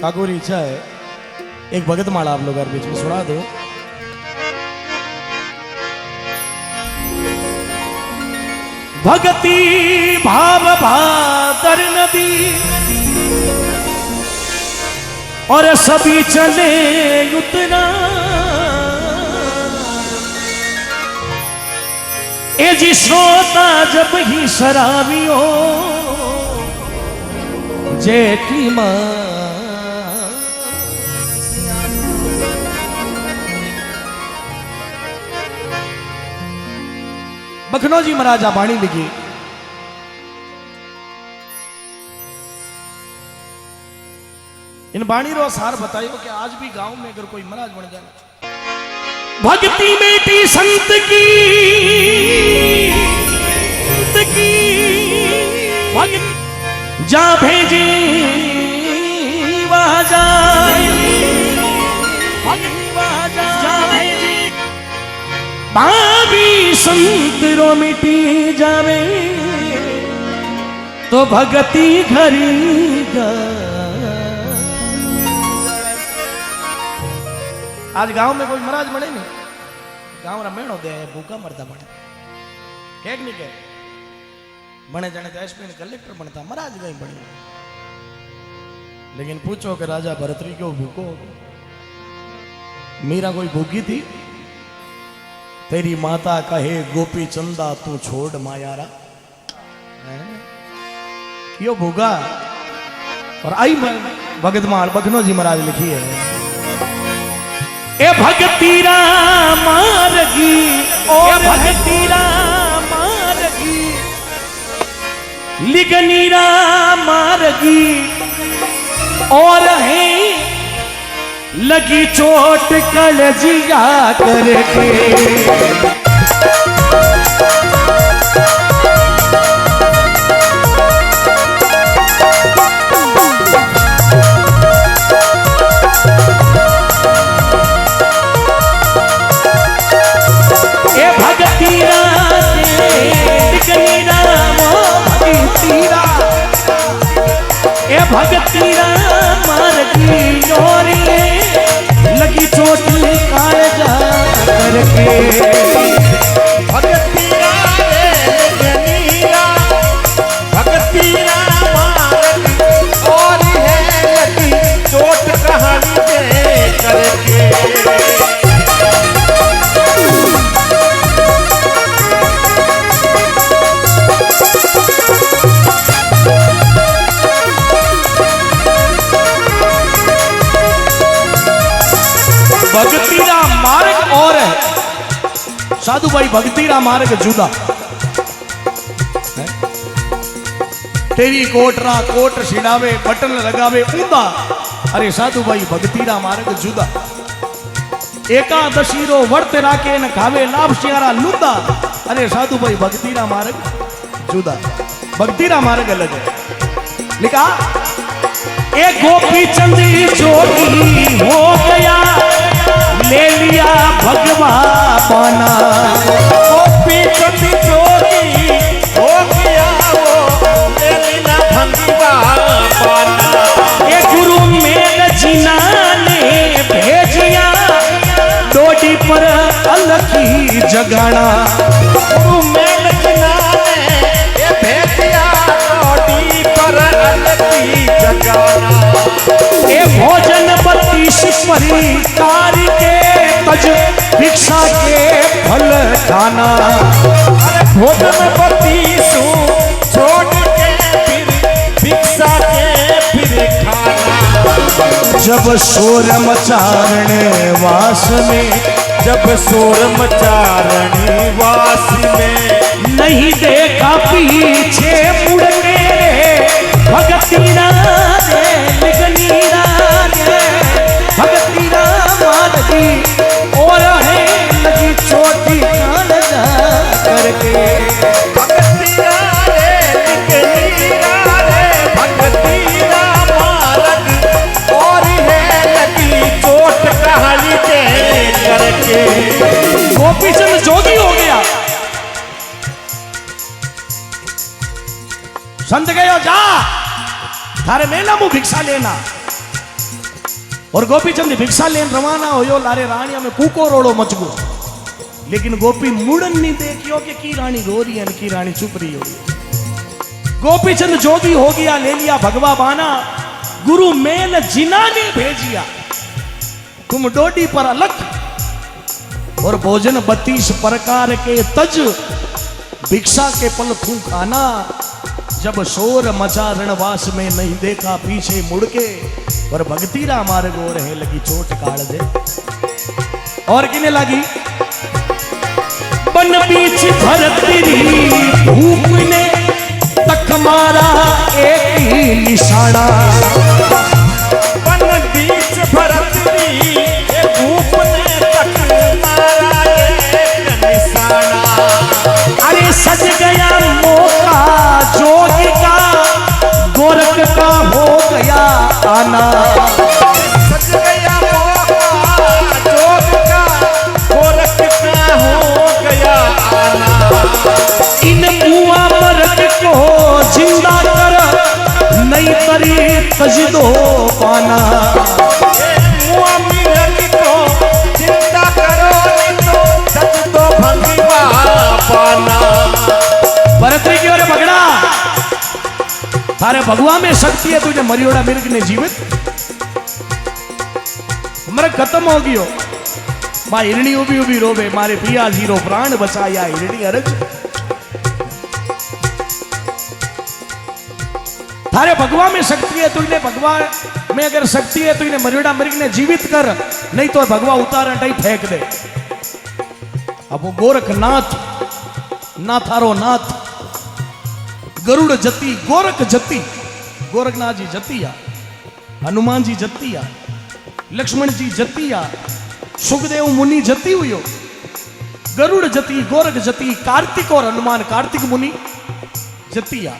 काकोरी इच्छा है एक भगत माला आप लोग बीच में सुना दो। भगती भाव भादर नदी और सभी चले उतना ए जी श्रोता जब ही शराबी हो जेठी मां बखनौजी महाराज बाणी लिखी। इन बाणी रो सार बताइयो कि आज भी गांव में अगर कोई महाराज बन जाए भक्ति बेटी संत की भक्त जा भेजे वहां जाए जा भेजे भाभी संत रो मिटी जावे तो भगती घरी आज गांव में कोई महाराज बने नहीं गांव रा मेणो दे भूखा मरता बने केक नहीं के बने जाने तो एसपी ने कलेक्टर बनता महाराज कहीं बने लेकिन पूछो कि राजा भरतरी क्यों भूखो मीरा कोई भूखी थी तेरी माता कहे गोपी चंदा तू छोड़ मायारा क्यों भूखा और आई भगत माल बखनौजी महाराज लिखी है ए भगती मारगी ओ भगती मारगी लिगनी मारगी और है लगी चोट कलजिया करके भगती मारगी और लगी चोट कालजा करके भगती मारगी और है लगी चोट कहानी दे करके भगती मार्ग और है साधु भाई भगती मार्ग जुदा है? तेरी कोटरा कोट छिड़ावे बटन लगावे ऊंदा अरे साधु भाई भगती मार्ग जुदा एकादशी रो वर्त राके न खावे लाभ शियारा लुंदा अरे साधु भाई भगती मार्ग जुदा भगती मार्ग अलग है लिखा एक गोपी चंदी जोगी हो गया ले लिया भगवा पाना गोपी चंदी जोगी हो गया वो ले लिया भगवा पाना ये गुरु मेल जीना ने भेजिया डोडी पर अलखी जगाना गुरु मेल जीना ने ये भेजिया डोडी पर अलखी जगाना ये भोजन बत्तीस परी कारी के तज भिक्षा के फल खाना अरे भोजन बत्तीसू छोड़ के फिर भिक्षा के फिर खाना जब शोर मचारने वास में जब शोर मचारणी वास में नहीं देखा पीछे मुड़ने भगती लिगनी भगती मारगी और है लगी चोटी कालजा करके भगती मारग और है लगी चोट कहानी दे करके गोपीचंद जोगी हो गया संत गयो जा थारे मेला मु भिक्षा लेना और गोपीचंद भिक्षा लेन रवाना होयो लारे रानिया में कूको रोड़ो मच गो। लेकिन गोपी मुड़न नहीं देखियो कि रानी रो रही है की रानी चुप रही हो। गोपीचंद जो भी हो गया ले लिया भगवा बाना। गुरु मेल जिना ने भेजिया तुम डोडी पर अलग और भोजन 32 प्रकार के तज भिक्षा के पल थू खाना। जब शोर मचा रणवास में नहीं देखा पीछे मुड़ के और भगतीरा मार्ग हो रहे लगी चोट काढ़ दे। और किने लगी बन बीच धरती धूप ने तक मारा एक ही निशाना। बन बीच धरती धूप ने तक मारा एक निशाना। अरे सज गया मौका जोगी का गोरख का हो गया आना। सज गया मौका जोग का गोरख का हो गया आना। इन मुआ मर्द को जिंदा कर नई तरी तजदो पाना। मुआ मर्द को जिंदा करो नहीं तो तजदो भंगवा पाना। भरतरी की ओर पकड़ा थारे भगवा में शक्ति है तुझे मरियोड़ा मिर्ग ने जीवित। मृग खत्म हो गयो मां हिरणी उभी उभी रोवे मारे पिया जीरो प्राण बचाया हिरणी अरज। थारे भगवा में शक्ति है तुझे भगवा में अगर शक्ति है तो इन्हें मरियोड़ा मिर्ग ने जीवित कर नहीं तो भगवा उतार टाई फेंक दे। अब वो गोरखनाथ ना थारो नाथ गरुड़ जती गोरख जती गोरखनाथ जी जतिया हनुमान जी जतिया लक्ष्मण जी जतिया सुखदेव मुनि जती हुई गरुड़ जती गोरख जती कार्तिक और हनुमान कार्तिक मुनि जतिया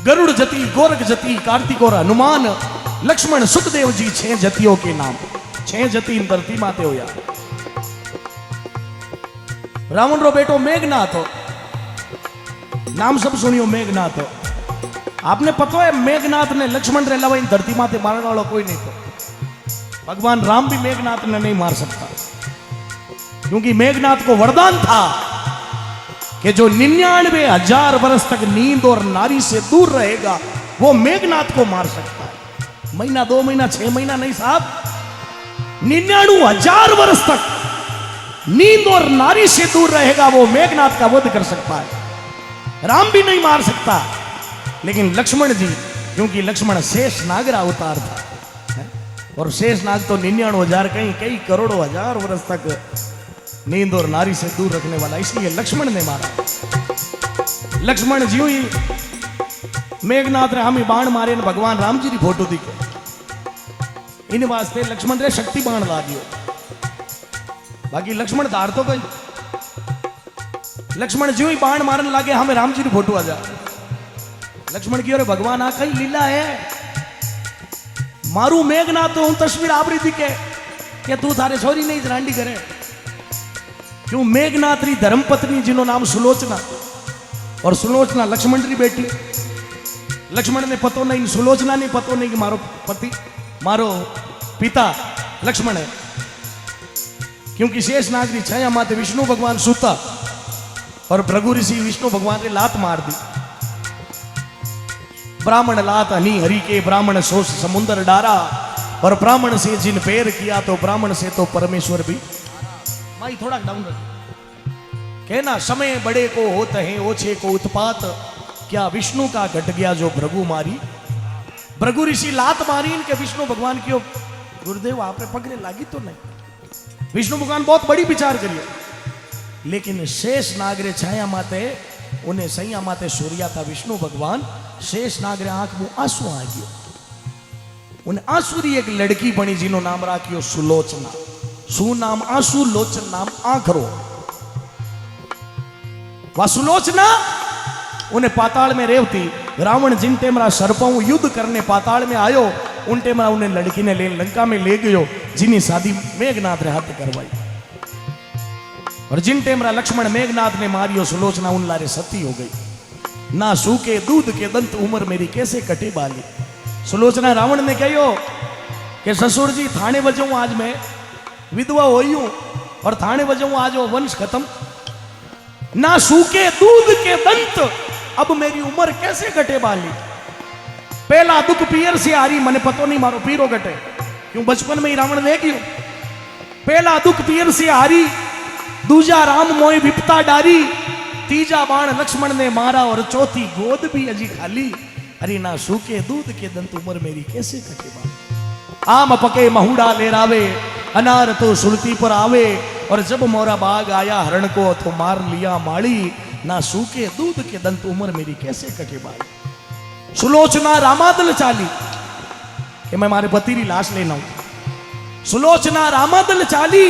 गरुड़ जती गोरख जती कार्तिक और हनुमान लक्ष्मण सुखदेव जी 6 जतियों के नाम 6 जती धरती माते होया। रावण रो बेटो मेघनाथ हो नाम सब सुनियो मेघनाथ हो। आपने पता है मेघनाथ ने लक्ष्मण रे अलावा इन धरती माते मारने वाला कोई नहीं था। भगवान राम भी मेघनाथ ने नहीं मार सकता क्योंकि मेघनाथ को वरदान था कि जो 99,000 वर्ष तक नींद और नारी से दूर रहेगा वो मेघनाथ को मार सकता है। महीना 2 महीना 6 महीना नहीं साहब 99,000 वर्ष तक नींद और नारी से दूर रहेगा वो मेघनाथ का वध कर सकता है। राम भी नहीं मार सकता लेकिन लक्ष्मण जी क्योंकि लक्ष्मण शेष नाग अवतार था और शेष नाग तो 99,000 कई करोड़ों हजार वर्ष तक नींद और नारी से दूर रखने वाला इसलिए लक्ष्मण ने मारा। लक्ष्मण जी ही मेघनाथ रे हम बाण मारे न भगवान राम जी की फोटो दिखे इन वास्ते लक्ष्मण रे शक्ति बाण ला दियो। बाकी लक्ष्मण धार तो गई लक्ष्मण जी ही बाण मारने लगे हमें राम जी की फोटो आ जा। लक्ष्मण की अरे भगवान आ कई लीला है मारू मेघनाथ तो हूं तस्वीर आवरी दिखे कि तू थारे छोरी नहीं रांडी करे क्यों मेघनाथ री धर्मपत्नी जिनो नाम सुलोचना और सुलोचना लक्ष्मण री बेटी। लक्ष्मण ने पतो नहीं सुलोचना ने पतो नहीं कि मारो पति मारो पिता लक्ष्मण है क्योंकि शेष नाग री छाया माते विष्णु भगवान सूता और भृगु ऋषि विष्णु भगवान ने लात मार दी। ब्राह्मण लात हनी हरि के ब्राह्मण सोच समुद्र डारा और ब्राह्मण से जिन पैर किया तो ब्राह्मण से तो परमेश्वर भी। माई थोड़ा डाउन कहना समय बड़े को होते हैं ओछे को उत्पात क्या विष्णु का घट गया जो भृगु मारी। भृगु ऋषि लात मारी इनके विष्णु भगवान की गुरुदेव आपने पकड़े लागी तो नहीं। विष्णु भगवान बहुत बड़ी विचार करिए लेकिन शेष नागरे छाया माते उन्हें सैया माते सूर्या था विष्णु भगवान शेष नागरे आंख में आंसू आ गयो। उन आंसू री एक लड़की बनी जिनो नाम राखियो सुलोचना। सु नाम आंसू लोचन नाम आंखरो। वह सुलोचना उन्हें पाताल में रेवती रावण जिन टेमरा सर्पों युद्ध करने पाताल में आयो उन टेमरा उन्हें लड़की ने ले लंका में ले गयो जिन्हें शादी मेघनाथ रे हाथ करवाई और जिन टेमरा लक्ष्मण मेघनाथ ने मारियो सुलोचना उन लारे सती हो गई। ना सूखे दूध के दंत उम्र मेरी कैसे कटे बाली। सुलोचना रावण ने कहो कि ससुर जी थाने बजाऊं आज मैं विधवा हुई हूं और थाने बजाऊं आज वो वंश खत्म, ना सूखे दूध के दंत अब मेरी उम्र कैसे कटे बाली। पहला दुख पियर से आ रही, मने पतो नहीं मारो पीरो कटे क्यों, बचपन में ही रावण ले गयो। पहला दुख पियर से आ रही, दूजा राम मोय विपता डारी, तीजा बाण लक्ष्मण ने मारा और चौथी गोद भी अजी खाली। अरे ना सूखे दूध के दंत उम्र मेरी कैसे कटे बाली। आम पके महुड़ा लेरावे, अनार तो सुरती पर आवे, और जब मोरा बाग आया हरण को तो मार लिया माड़ी। ना सूखे दूध के दंत उम्र मेरी कैसे कटे बाली। सुलोचना रामादल चाली कि मैं मारे पति की लाश लेना हूं। सुलोचना रामादल चाली,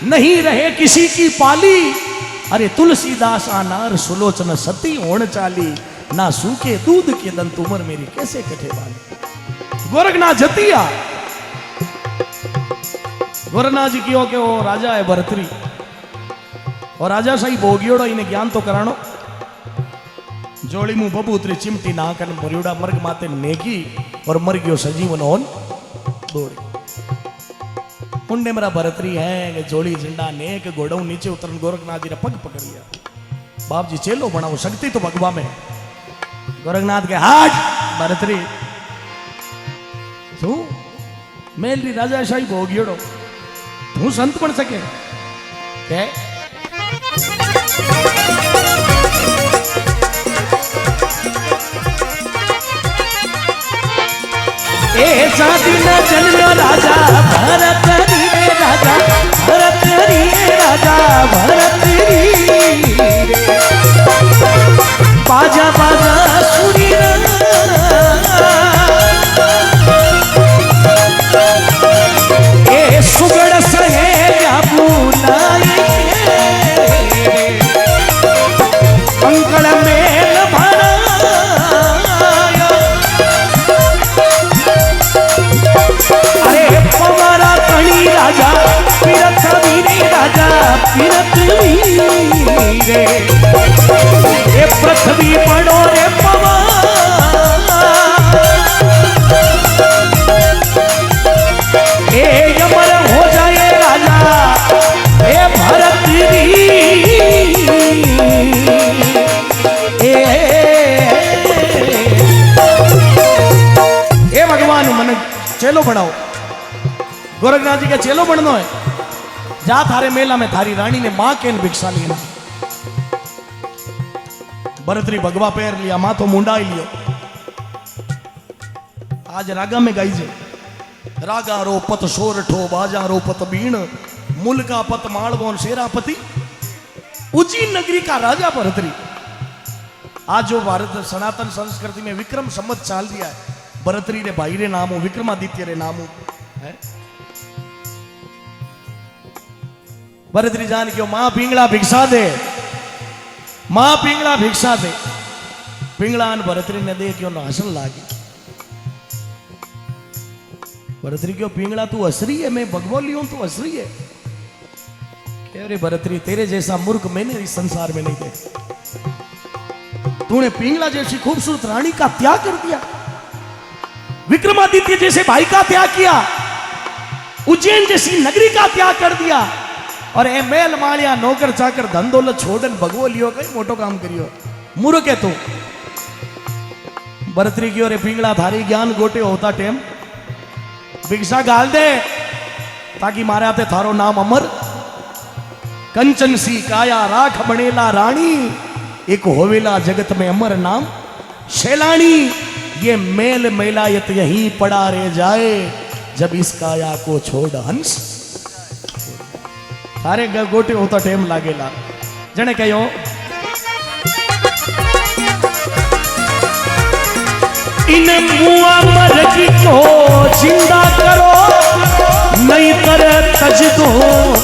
नहीं रहे किसी की पाली। अरे तुलसीदास आनार सुलोचना सती होण चाली। ना सूखे दूध के दंत उम्र मेरी कैसे कटे बाली। गोरखनाथ जतिया, गोरखनाथ जी कहो कि वो राजा है भरतरी, और राजा साई भोगियोड़ो इन्हें ज्ञान तो करानो। जोड़ी मुंह बबूतरी चिमटी नाकन मरियोड़ा मर्ग माते नेकी, और मर गयो सजीवन होन दौड़ी। मुंडे मेरा भरतरी है जोड़ी झंडा नेक घोड़ों नीचे उतरन गोरखनाथ जी ने पग पकड़ लिया। बाप जी चेलो बनाओ, शक्ति तो भगवा में। गोरखनाथ के हाथ भरतरी तू मेलरी राजा शाही भोगियोड़ो, तू संत बन सके के? ऐसा दिन जन्म राजा भरत रे, राजा भरत रे, राजा भरत रे। बाजा बाजा सुनी ए सुगड़ सहे बुलाई, कंकड़ मेल भरा। अरे पवारा कणी राजा पीरथ वीरे, राजा पीरथ वीरे। ए पृथ्वी पड़ो रे पवा, ए अमर हो जाए राजा ए भरत री। ए भगवान मन चेलो बनाओ, गोरखनाथ जी का चेलो बनना है। जा थारे मेला में थारी रानी ने मां के भिक्षा लिया। भरतरी भगवा पैर लिया, माथो मुंडा ही लियो। आज रागा में गाई जे, रागा रो पत सोरठो, बाजा रो पत बीण, मुलका पत मालवोन शेरापति। उज्जैन नगरी का राजा भरतरी। आज जो भारत सनातन संस्कृति में विक्रम संवत चाल दिया है, भरतरी रे भाई रे नाम हो, विक्रमादित्य रे नाम हो है। भरतरी जान क्यों मां पिंगला भिक्षा दे, मां पिंगला भिक्षा दे। पिंगलान भरतरी ने दे क्यों हसन लागी। भरतरी क्यों पिंगला तू असरी है, मैं भगवान लियो तू असरी है। कह रे भरतरी तेरे जैसा मूर्ख मैंने इस संसार में नहीं देखा। तूने पिंगला जैसी खूबसूरत रानी का त्याग कर दिया, विक्रमादित्य जैसे भाई का त्याग किया, उज्जैन जैसी नगरी का त्याग कर दिया, और ए मेल मालिया नौकर चाकर धन दौलत छोड़न भगवो लियो कई मोटो काम करियो। मूर्ख है तू। भरतरी की ओर पिंगला थारी ज्ञान गोटे होता टेम भिक्षा गाल दे, ताकि मारे आते थारो नाम अमर। कंचन सी काया राख बनेला रानी, एक होवेला जगत में अमर नाम शैलानी। ये मेल मैलायत यहीं पड़ा रह जाए, जब इस काया को छोड़ हंस। सारे गोटे होता टेम लागेला। जने कहो इन मुआ मरगी को जिंदा करो, नहीं कर तज दो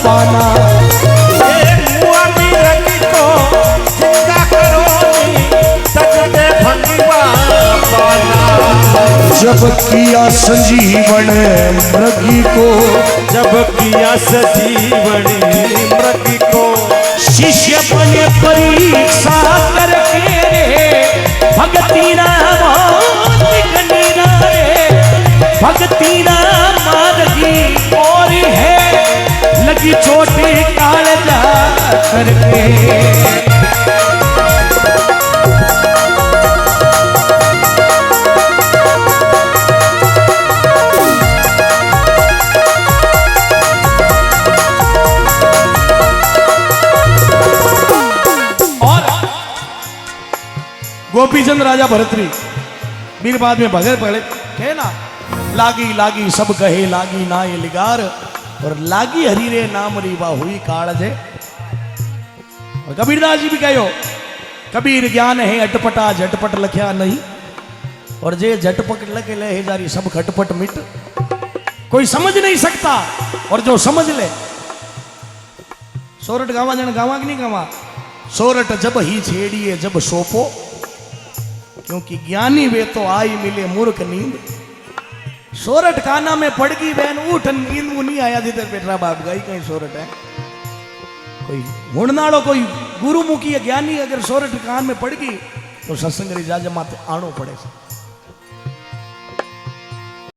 पाना। मुआ मरगी को जिंदा करो, तज दे भंगवा पाना। जब किया संजीवन मृगी को, जब किया सजीवनी मृगी को, शिष्य बने परीक्षा करके रे, भक्ति नाम रे, भक्ति नाम की चोटी कालजा करके। गोपीचंद राजा भरतरी बीर बाद में भगत पड़े कहे ना, लागी लागी सब कहे लागी ना ये लिगार, और लागी हरी रे नाम रीवा हुई कालजे। और कबीरदास जी भी कहो, कबीर ज्ञान है अटपटा झटपट लख्या नहीं, और जे झटपट लगे ले जारी सब खटपट मिट। कोई समझ नहीं सकता, और जो समझ ले। सोरठ गावा जन गावा कि नहीं गावा, सोरठ जब ही छेड़िए जब सोपो, क्योंकि ज्ञानी वे तो आई मिले मूर्ख नींद। सोरठ काना में पड़ गई बहन उठ, नींद वो नहीं आया जिधर पेटरा बाप गई कहीं सोरठ है। कोई हुड़नाड़ो कोई गुरुमुखी ज्ञानी अगर सोरठ कान में पड़ गई तो सत्संग री जाज माते आनो पड़े।